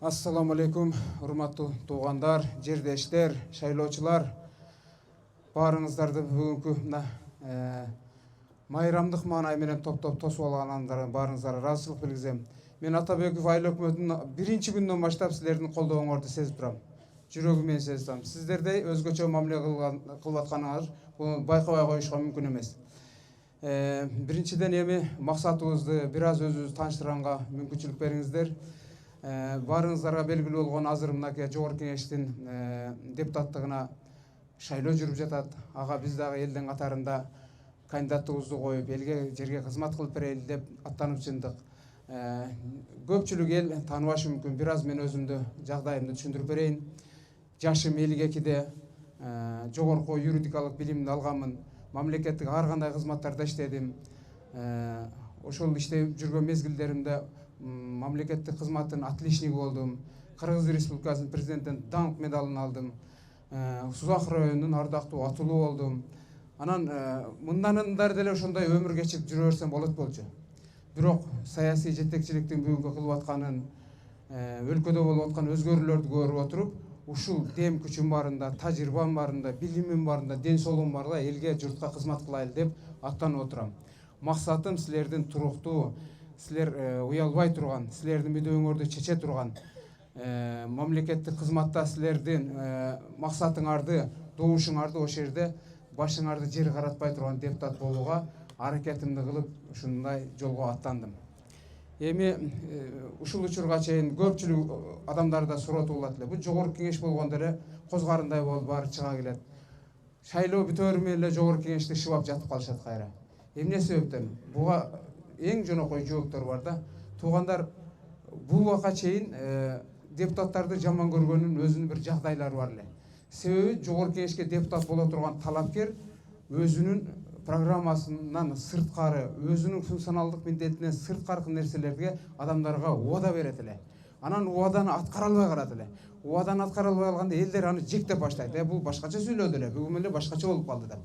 Assalamu alaikum, урматтуу туугандар, жердештер, шайлоочулар. Баарыңыздарды бүгүнкү мына майрамдык маанай менен топтоп тосуп алгандарыңызга баарыңыздарга ыраазычылык билгизем. Мен Атабеков айыл өкмөтүнүн биринчи күнүнөн баштап силердин колдооңорду сезип турам. Жүрөгүм менен сезип турам. Сиздердей өзгөчө мамиле кылып атканыңар буну байкабай коюшка мүмкүн эмес. Биринчиден эми максатыбызды бир аз өзүбүздү тааныштырганга мүмкүнчүлүк бериңиздер. Баарыңыздарга белгилүү болгон азыр мынакей жогорку кеңештин депутаттыгына шайлоо жүрүп жатат. Ага биз дагы элдин катарында кандидаттыгыбызды коюп, элге жерге кызмат кылып берели деп аттанып чындык. Көпчүлүк эл тааныбашы мүмкүн. Бир аз мен өзүмдү жагдайымды түшүндүрүп берейин. Жашым 52-де жогорку юридикалык билимди алганмын. Мамлекеттик ар кандай кызматтарда иштедим. Ошол иштеп жүргөн мезгилдеримде мамлекеттик кызматтын отличниги болдум. Кыргыз Республикасынын президенттин даңк медалын алдым. Сузак районунун ардактуу атуулу болдум. Анан мындан деле ошондой өмүр кечип жүрө берсем болот болчу. Бирок саясий жетекчиликтин бүгүнкү кылып атканын, өлкөдө болуп аткан өзгөрүүлөрдү көрүп отуруп, ушул дем күчүм барында, тажрыйбам барында, билимим барында, ден соолугум барда элге, журтка кызмат кылайлы деп аттанып отурам. Максатым силердин туруктуу, силер уялбай турган, силердин мүдөөңөрдү чече турган, мамлекеттик кызматта силердин максатыңарды, добушуңарды ошол жерде башыңарды жер каратпай турган депутат болууга аракетимди кылып ушундай жолго аттандым. Эми ушул учурга чейин көпчүлүк адамдарда суроо туулат эле. Бул жогорку кеңеш болгондо эле козгарындай болуп баары чыга келет. Шайлоо бүтөөрү менен эле жогорку кеңешти шыбап жатып калышат кайра. Эмне себептен? Буга эң жөнөкөй жооптор бар да. Туугандар, бул убакка чейин депутаттарды жаман көргөнүн өзүнүн бир жагдайлары бар эле. Себеби жогорку кеңешке депутат боло турган талапкер өзүнүн программасынан сырткары, өзүнүн функционалдык милдетинен сырткары нерселерге адамдарга убада берет эле. Анан убаданы аткара албай калат эле. Убаданы аткара албай калганда элдер аны жектеп баштайт. Бул башкача сүйлөдү эле, бүгүн эле башкача болуп калды деп.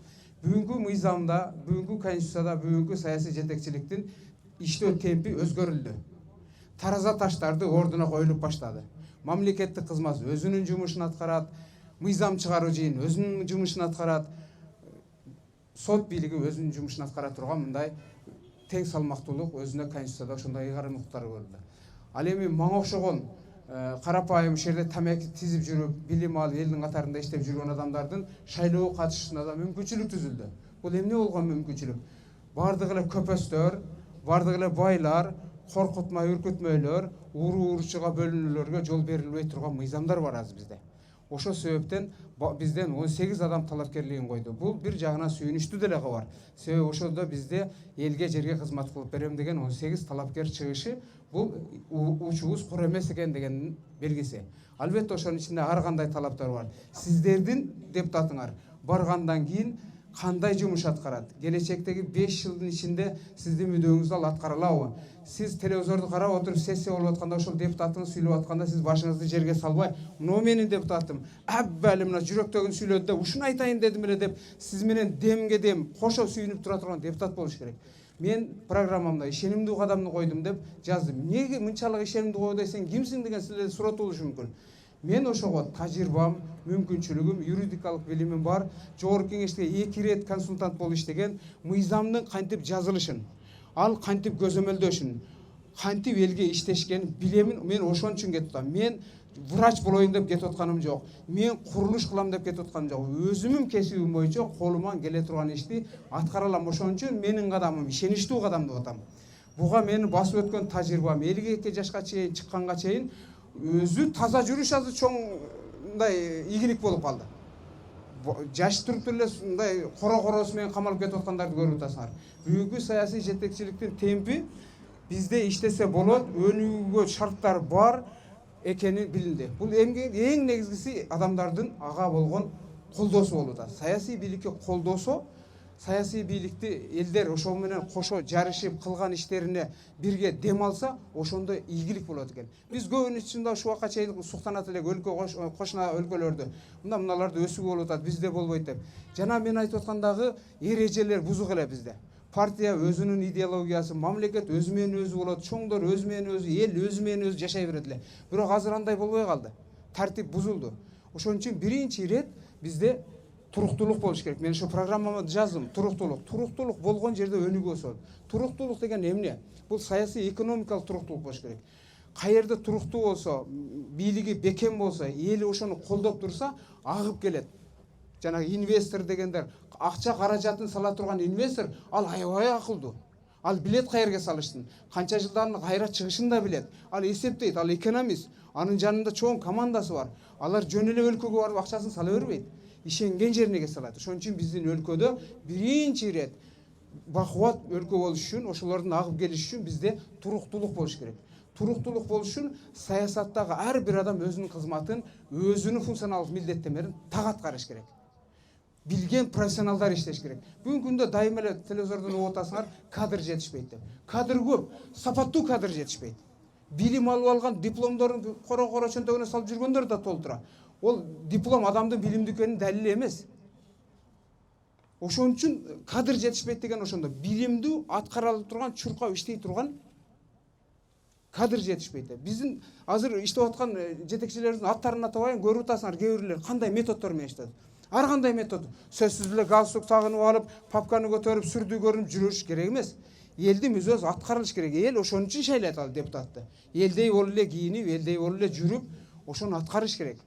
Бүгүнкү мыйзамда, бүгүнкү конституцияда, бүгүнкү саясий жетекчиликтин иштөө темпи өзгөрүлдү. Тараза таштарды ордуна коюлуп баштады. Мамлекеттик кызмат өзүнүн жумушун аткарат, мыйзам чыгаруу жыйын өзүнүн жумушун аткарат, сот бийлиги өзүнүн жумушун аткара турган мындай тең салмактуулук өзүнө конституцияда ошондой ыйгарымдуулуктар көрүлдү. Ал эми мага окшогон карапайым ушул жерде тамеки тизип жүрүп, билим алып, элдин катарында иштеп жүргөн адамдардын шайлоого катышышына да мүмкүнчүлүк түзүлдү. Бул эмне болгон мүмкүнчүлүк? Бардыгы эле көпөстөр, бардыгы эле байлар, коркутмай үркүтмөйлөр, уруу-урчуга бөлүнүүлөргө жол берилбей турган мыйзамдар бар азыр бизде. Ошол себептен бизден 18 адам талапкерлигин койду. Бул бир жагынан сүйүнүчтүү деле кабар. Себеби ошолдо бизде элге жерге кызмат кылып берем деген 18 талапкер чыгышы бул учубуз кур эмес экен дегендин белгиси. Албетте ошонун ичинде ар кандай талаптар бар. Сиздердин депутатыңар баргандан кийин кандай жумуш аткарат? Келечектеги 5 жылдын ичинде сиздин мүдөөңүздү ал аткара алабы? Сиз телевизорду карап отуруп сессия болуп атканда ошол депутаттын сүйлөп атканда сиз башыңызды жерге салбай, "Мына менин депутатым, аббали мына жүрөктөгүн сүйлөдү да, ушуну айтайын дедим эле" деп сиз менен демге дем кошо сүйүнүп тура турган депутат болуш керек. Мен программамда ишенимдүү кадамды койдум деп жаздым. Эмнеге мынчалык ишенимдүү койду, сен кимсиң деген силерде суроо туулушу мүмкүн. Мен ошого тажрыйбам, мүмкүнчүлүгүм, юридикалык билимим бар. Жогорку кеңеште 2 рет консультант болуп иштеген, мыйзамдын кантип жазылышын, ал кантип көзөмөлдөшүн, кантип элге иштешкенин билемин. Мен ошон үчүн кетип атам. Мен врач болоюн деп кетип атканым жок. Мен курулуш кылам деп кетип атканым жок. Өзүмүн кесибим боюнча колуман келе турган ишти аткара алам. Ошон үчүн менин кадамым ишеничтүү кадам деп атам. Буга менин басып өткөн тажрыйбам 52 жашка чейин чыкканга чейин өзү таза жүрүш азыр чоң мындай ийгилик болуп калды. Жаш туруп эле мындай коросу менен камалып кетип аткандарды көрүп атасыңар. Бүгүнкү саясий жетекчиликтин темпи бизде иштесе болот, өнүгүүгө шарттар бар экени билинди. Бул эң негизгиси адамдардын ага болгон колдоосу болуп атат. Саясий бийликке колдоосо, саясий бийликти элдер ошол менен кошо жарышып кылган иштерине бирге дем алса, ошондо ийгилик болот экен. Биз көбүнчөсүндө ушул убакка чейин суктанат элек өлкө кошуна өлкөлөрдү. Мыналарды өсүгү болуп атат, бизде болбойт деп. Жана мен айтып аткандагы эрежелер бузук эле бизде. партия өзүнүн идеологиясы, мамлекет өзү менен өзү болот, чоңдор өзү менен өзү, эл өзү менен өзү жашай берет эле. Бирок азыр андай болбой калды. Тартип бузулду. Ошон үчүн биринчи ирет бизде туруктуулук болуш керек. Мен ошо программама жаздым. Туруктуулук болгон жерде өнүгүү болот. Туруктуулук деген эмне? Бул саясий экономикалык туруктуулук болуш керек. Каерде туруктуу болсо, бийлиги бекем болсо, эли ошону колдоп турса, агып келет. Жанагы инвестор дегендер, акча каражатын сала турган инвестор, ал аябай акылдуу. Ал билет каерге салыштын, канча жылдан кайра чыгышын да билет. Ал эсептейт, ал экономист. Анын жанында чоң командасы бар. Алар жөн эле өлкөгө барып акчасын сала бербейт. Ишенген жерине салат. Ошон үчүн биздин өлкөдө биринчи ирет бакубат өлкө болуш үчүн, ошолордун агып келиш үчүн бизде туруктуулук болуш керек. Туруктуулук болуш үчүн саясаттагы ар бир адам өзүнүн кызматын, өзүнүн функционалдык милдеттенмелерин так аткарыш керек. Билген профессионалдар иштеш керек. Бүгүнкү күндө дайыма эле телевизордон угуп атасыңар, кадр жетишпейт деп. Кадр көп, сапаттуу кадр жетишпейт. Билим алып алган, дипломдорун кора чөнтөгүнө салып жүргөндөр да толтура. Ол диплом адамдын билимдүү экенин далили эмес. Ошон үчүн кадр жетишпейт деген ошондо. Билимдүү, аткарылып турган, чуркап иштей турган кадр жетишпейт. Биздин азыр иштеп аткан жетекчилерибиздин аттарын атабайын, көрүп атасыңар, кээ бирлер кандай методдор менен иштейт. Ар кандай метод. Сөзсүз эле галстук тагынып алып, папканы көтөрүп, сүрдүү көрүнүп жүрүш керек эмес. Элди мүзөз аткарылыш керек. Эл ошон үчүн шайлайт ал депутатты. Элдей болуп эле кийинип, элдей болуп эле жүрүп, ошону аткарыш керек.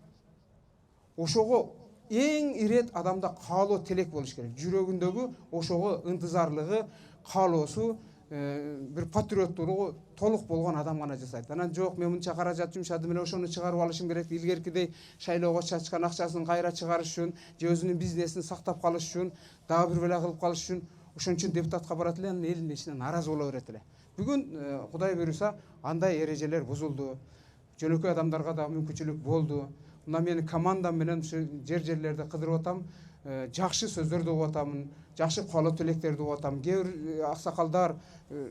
Ошого эң ирет адамда каалоо, телек болуш керек. Жүрөгүндөгү ошого ынтызарлыгы, каалоосу, бир патриоттуулугу толук болгон адам гана жасайт. Анан жок, мен мынча каражат жумшадым эле, ошону чыгарып алышым керек. Илгеркидей шайлоого чачкан акчасын кайра чыгарыш үчүн, же өзүнүн бизнесин сактап калыш үчүн, дагы бир бела кылып калыш үчүн ошон үчүн депутатка барат эле, анан элдин ичинен наразы боло берет эле. Бүгүн Кудай буйруса андай эрежелер бузулду. Жөнөкөй адамдарга да мүмкүнчүлүк болду. Мына менин командам менен жерлерде кыдырып атам, жакшы сөздөрдү угуп атамын, жакшы каалоо тилектерди угуп атам. Кээ бир аксакалдар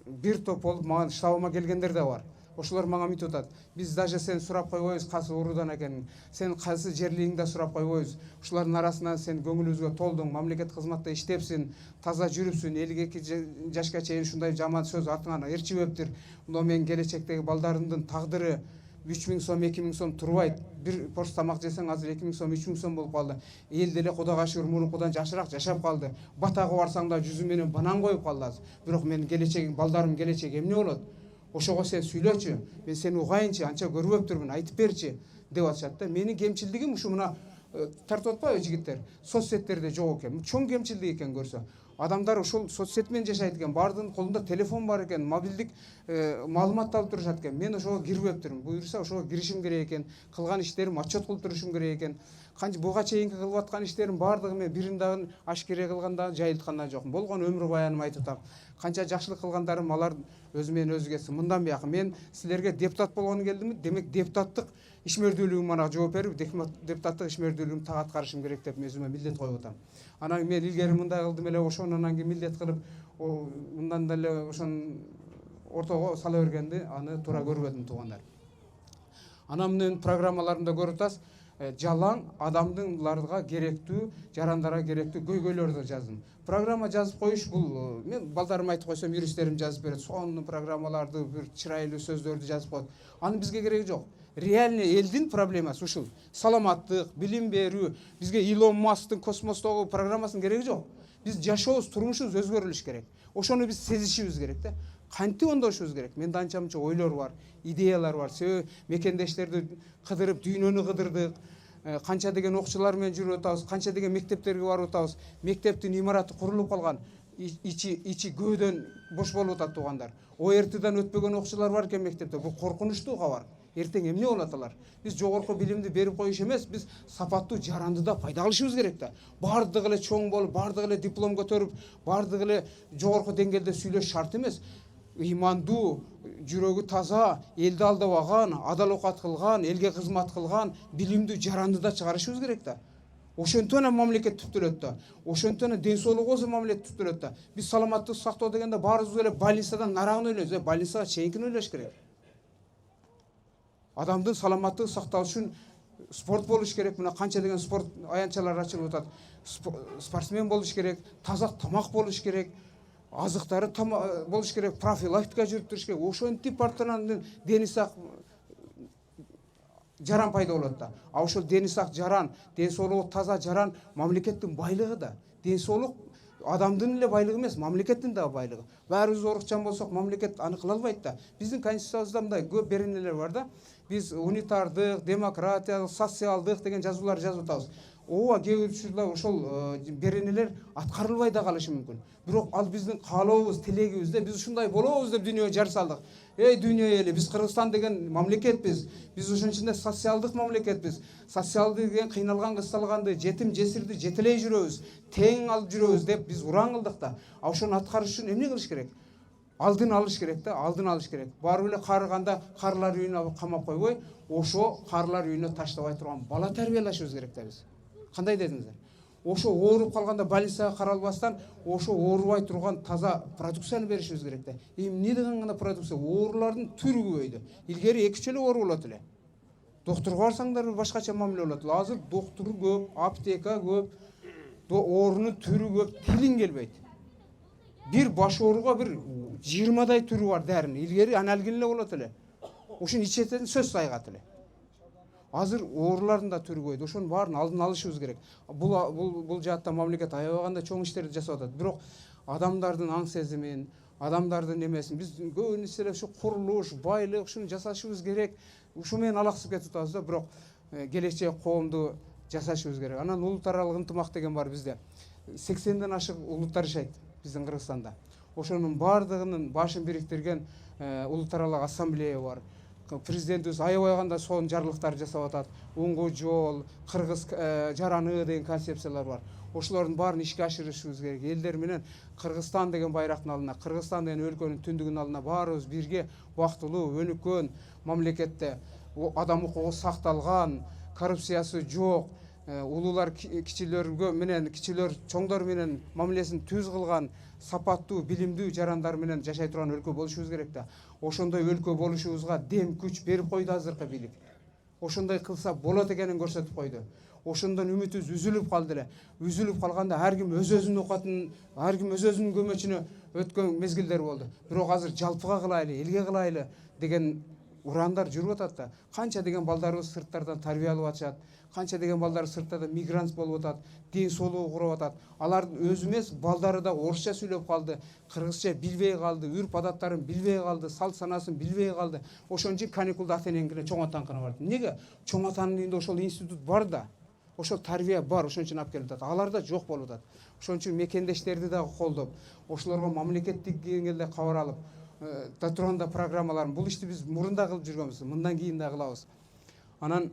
бир топ болуп мага штабыма келгендер да бар. Ошолор мага мынтип атат: биз даже сени сурап койбойбуз, кайсы уруудан экениң, сен кайсы жерлигиңди да сурап койбойбуз. Ушулардын арасынан сен көңүлүбүзгө толдуң, мамлекет кызматта иштепсиң, таза жүрүпсүң, 52 жашка чейин ушундай жаман сөз артыңан ээрчибептир. Мына менин келечектеги балдарымдын тагдыры 3000 сом, 2000 сом турбайт. Бир порс тамак жесең азыр 2000 сом, 3000 сом болуп калды. Эл деле Кудайга шүгүр мурункудан жакшыраак жашап калды. Батага барсаң да жүзү менен банан коюп калды азыр. Бирок менин келечегим, балдарымдын келечеги эмне болот? Ошого сен сүйлөчү, мен сени угайынчы, анча көрбөптүрмүн, айтып берчи деп атышат да. Менин кемчилдигим ушу мына тартып атпайбы жигиттер? Соцсеттерде жок экен. Чоң кемчилдик экен көрсө. Адамдар ошол соцсет менен жашайт экен, баардыгынын колунда телефон бар экен, мобилдик маалымат алып турушат экен. Мен ошого кирбептирмин. Буюрса ошого киришим керек экен. Кылган иштерим отчет кылып турушум керек экен. Канча буга чейинки кылып аткан иштерим баардыгы мен бирин дагы ашкере кылганда, жайылтканда жокмун. Болгон өмүр баяным айтып атам. Канча жакшылык кылгандарым алар өзү менен өзү кетсин. Мындан бияка мен силерге депутат болгону келдимби? Демек депутаттык ишмердүүлүгүмө жооп берип, депутаттык ишмердүүлүгүмдү так аткарышым керек деп өзүмө милдет коюп атам. Анан мен илгери мындай кылдым эле, ошону анан кийин милдет кылып, мындан деле ошон ортого сала бергенди аны туура көрбөдүм туугандар. Анан мен программаларымда көрүп атасыз, жалаң адамдыңларга керектүү, жарандарга керектүү көйгөйлөрдү жаздым. Программа жазып коюш бул, мен балдарыма айтып койсом, юристтерим жазып берет. Сонун программаларды, бир чырайлуу сөздөрдү жазып коет. Анын бизге кереги жок. Реальный элдин проблемасы ушул. Саламаттык, билим берүү. Бизге Илон Масктын космостогу программасынын кереги жок. Биз жашообуз, турмушубуз өзгөрүлүш керек. Ошону биз сезишибиз керек да. Кантип ондошубуз керек? Менде анча-мынча ойлор бар, идеялар бар. Себеби мекендештерди кыдырып, дүйнөнү кыдырдык. Канча деген окуучулар менен жүрүп атабыз, канча деген мектептерге барып атабыз. Мектептин имараты курулуп калган, ичи көөдөн бош болуп атат туугандар. ОРТдан өтпөгөн окуучулар бар экен мектепте. Бул коркунучтуу кабар. Эртең эмне болот алар? Биз жогорку билимди берип коюш эмес, биз сапаттуу жаранды да пайда кылышыбыз керек да. Бардыгы эле чоң болуп, бардыгы эле диплом көтөрүп, бардыгы эле жогорку деңгээлде сүйлөш шарт эмес. Ыймандуу, жүрөгү таза, элди алдабаган, адал окат кылган, элге кызмат кылган, билимдүү жаранды да чыгарышыбыз керек да. Ошентип эле мамлекет түптөлөт да. Ошентип эле ден соолугубуз мамлекет түптөлөт да. Биз саламаттык сактоо дегенде баарыбыз эле больницадан нарагын ойлойбуз. Больницага чейинкини ойлош керек. Адамдын саламаттыгын сакташ үчүн спорт болуш керек. Мына канча деген спорт аянтчалар ачылып атат. Спортсмен болуш керек, таза тамак болуш керек. азыктары болуш керек, профилактика жүрүп туруш керек. Ошентип бартынан дени сак жаран пайда болот да. А ошол дени сак жаран, ден соолугу таза жаран мамлекеттин байлыгы да. Ден соолук адамдын эле байлыгы эмес, мамлекеттин да байлыгы. Баарыбыз орукчан болсок, мамлекет аны кыла албайт да. Биздин конституциябызда мындай көп беренелер бар да. Биз унитардык, демократиялык, социалдык деген жазуулар жазып атабыз. Ооба, кээ бир учурда ошол беренелер аткарылбай да калышы мүмкүн. Бирок ал биздин каалообуз, тилегибиз да. Биз ушундай болобуз деп дүйнөгө жар салдык. Эй дүйнө эли, биз Кыргызстан деген мамлекетпиз. Биз ошон ичинде социалдык мамлекетпиз. Социалдык деген кыйналган, кысталганды, жетим, жесирди жетелей жүрөбүз, тең алып жүрөбүз деп биз уран кылдык да. А ошону аткарыш үчүн эмне кылыш керек? Алдын алыш керек да, алдын алыш керек. Барып эле карыганда карлар үйүнө алып камап койбой, ошо карлар үйүнө таштабай турган бала тарбиялашыбыз керек да биз. Кандай дедиңиздер? Ошо ооруп калганда больницага каралбастан, ошо оорубай турган таза продукцияны беришибиз керек да. Эмне деген гана продукция? Оорулардын түрү көбөйдү. Илгери 2-3 эле оору болот эле. Доктурга барсаңдар башкача мамиле болот. Азыр доктур көп, аптека көп, оорунун түрү көп, тилиң келбейт. Bir baş ooруга bir 20дай түрү бар дәринин. Илгери аналгин эле болот эле. Ошону ичетен сөз сайгат эле. Азыр оорулардын да түрү көбөйдү. Ошонун баарын алдын алышыбыз керек. Бул жаатта мамлекет аябаганда чоң иштерди жасап атат. Бирок адамдардын аң сезимин, адамдардын эмесин биз көбүнчө эле ушу курулуш, байлык ушуну жасашыбыз керек. Ушу менен алаксып кетип атабыз да, бирок келечек коомду жасашыбыз керек. Анан улут аралык ынтымак деген бар бизде. 80ден ашык улуттар жашайт биздин Кыргызстанда. Ошонун баардыгынын башын бириктирген улут аралык ассамблея бар. Президентибиз аябаганда сонун жарлыктар жасап атат. Уңгу жол, Кыргыз жараны деген концепциялар бар. Ошолордун баарын ишке ашырышыбыз керек. Элдер менен Кыргызстан деген байрактын алдына, Кыргызстан деген өлкөнүн түндүгүнүн алдына баарыбыз бирге убактылуу өнүккөн мамлекетте адам укугу сакталган, коррупциясы жок, улуулар кичилерге менен, кичилер чоңдор менен мамилесин түз кылган, сапаттуу, билимдүү жарандар менен жашай турган өлкө болушубуз керек да. Ошондой өлкө болушубузга дем күч берип койду азыркы бийлик. Ошондой кылса болот экенин көрсөтүп койду. Ошондон үмүтүбүз үзүлүп калды эле. Үзүлүп калганда ар ким өз-өзүнүн окатын, ар ким өз-өзүнүн көмөчүнө өткөн мезгилдер болду. Бирок азыр жалпыга кылайлы, элге кылайлы деген урандар жүрүп атат да. Канча деген балдарыбыз сырттардан тарбия алып атышат. Канча деген балдар сырттарда мигрант болуп атат, ден соолугу куруп атат. Алардын өзү эмес, балдары да орусча сүйлөп калды, кыргызча билбей калды, үрп адаттарын билбей калды, салт санасын билбей калды. Ошон үчүн каникулда ата-энеңкине чоң атаңкына барды. Эмнеге? Чоң атанын үйүндө ошол институт бар да. Ошол тарбия бар, ошон үчүн алып келип атат. Алар да жок болуп атат. Ошон үчүн мекендештерди дагы колдоп, ошолорго мамлекеттик деңгээлде кабар алып, да турганда программаларын, бул ишти биз мурунда кылып жүргөнбүз, мындан кийин да кылабыз. Анан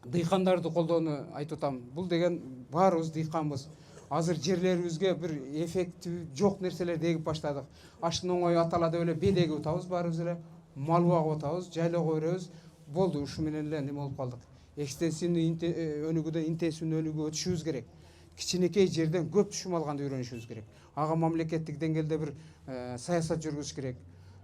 дыйкандарды колдоону айтып атам. Бул деген баарыбыз дыйканбыз. Азыр жерлерибизге бир эффекти жок нерселерди эгип баштадык. Аштын оңой атала деп эле бед эгип атабыз, баарыбыз эле мал багып атабыз, жайлоого беребиз. Болду, ушу менен эле неме болуп калдык. Экстенсивный өнүгүүдөн интенсивный өнүгүүгө өтүшүбүз керек. Кичинекей жерден көп түшүм алганды үйрөнүшүбүз керек. Ага мамлекеттик деңгээлде бир саясат жүргүзүш керек.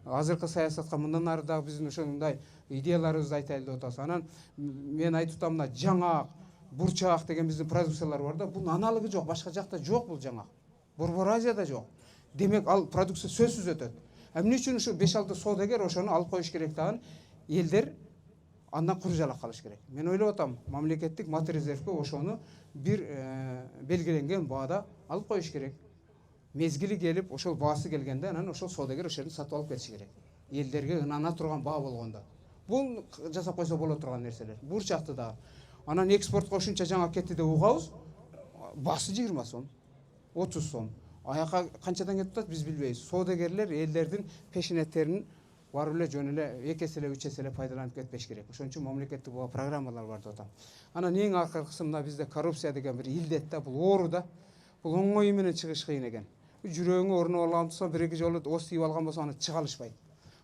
Азыркы саясатка мындан ары дагы биздин ошондой идеяларыбызды айтайлы деп атабыз. Анан мен айтып атам, мына жаңак, бурчак деген биздин продукциялар бар да. Бунун аналогу жок, башка жакта жок бул жаңак. Борбор Азияда жок. Демек ал продукция сөзсүз өтөт. Эмне үчүн ушу 5-6 соодагер ошону алып коюш керек дагы элдер андан кур жалак калыш керек. Мен ойлоп атам, мамлекеттик мат резервге ошону бир белгиленген баада алып коюш керек. Мезгили келип, ошол баасы келгенде анан ошол соодагер ошону сатып алып кетиши керек. Элдерге ынана турган баа болгондо. Бул жасап койсо боло турган нерселер. Бурчакты да. Анан экспортко ушунча жаңа кетти деп угабыз. Баасы 20 сом, 30 сом. Аяка канчадан кетип атат биз билбейбиз. Соодагерлер элдердин пешенеттерин барып эле жөн эле 2 эсе эле 3 эсе эле пайдаланып кетпеш керек. Ошон үчүн мамлекеттик программалар бар деп атам. Анан эң акыркысы мына бизде коррупция деген бир илдет да, бул оору да. Бул оңой менен чыгыш кыйын экен. Жүрөгүңө орнуп алган болсо, 1-2 жолу ос тийип алган болсо аны чыга алышпайт.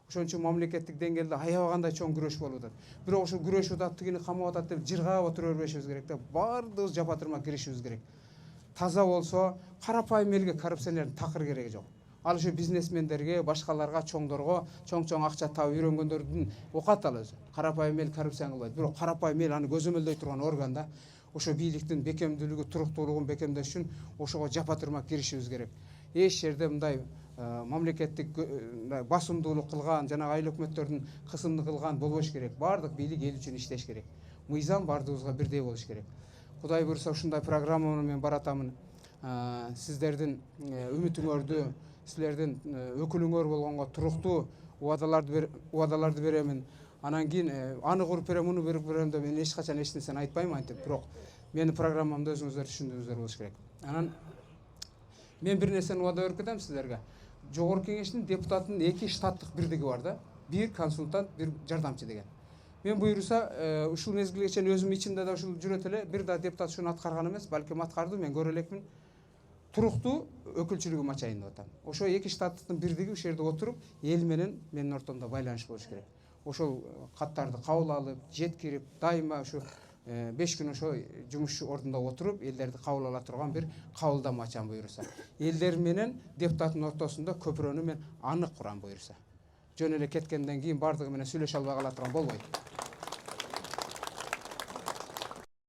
Ошон үчүн мамлекеттик деңгээлде аябагандай чоң күрөш болуп атат. Бирок ошол күрөшүп атат, тигини камап атат деп жыргаап отура бербешибиз керек да. Баардыгыбыз жапа-тырмак киришибиз керек. Таза болсо, карапайым элге коррупционердин такыр кереги жок. Ал ушу бизнесмендерге, башкаларга, чоңдорго чоң акча таап үйрөнгөндөрдүн окат ал өзү. Карапайым эл коррупция кылбайт. Бирок карапайым эл аны көзөмөлдөй турган орган да. Ошо бийликтин бекемдүүлүгү, туруктуулугун бекемдеш үчүн ошого жапа-тырмак киришибиз керек. эч жерде мындай мамлекеттик басымдуулук кылган, жана айыл өкмөттөрдүн кысымды кылган болбош керек. Бардык бийлик эл үчүн иштеш керек. Мыйзам бардыгыбызга бирдей болуш керек. Кудай буйруса ушундай программаны мен баратамын. Сиздердин үмүтүңөрдү, силердин өкүлүңөр болгонго туруктуу убадаларды беремин. Анан кийин аны куруп берем, муну берип берем деп мен эч качан эч нерсени айтпайм, антип. Бирок менин программамды өзүңүздөр түшүндүрүңүздөр болуш керек. Анан мен бир нерсени убада берип кетем сиздерге. Жогорку кеңештин депутатынын 2 штаттык бирдиги бар да. 1 консультант, 1 жардамчы деген. Мен буйруса ушул мезгилге чейин өзүм ичимде да ушул жүрөт эле, бир да депутат ушуну аткарган эмес, балким аткарды, мен көрө элекмин. Туруктуу өкүлчүлүгүм ачайын деп атам. Ошо 2 штаттыктын бирдиги ушул жерде отуруп, эл менен менин ортомдо байланыш болуш керек. Ошол каттарды кабыл алып, жеткирип, дайыма ушу 5 күн ошо жумуш ордунда отуруп, элдерди кабыл ала турган бир кабылдама ачам буйруса. Элдер менен депутаттын ортосунда көпүрөнү мен анык курам буйруса. Жөн эле кеткенден кийин бардыгы менен сүйлөшө албай кала турган болбойт.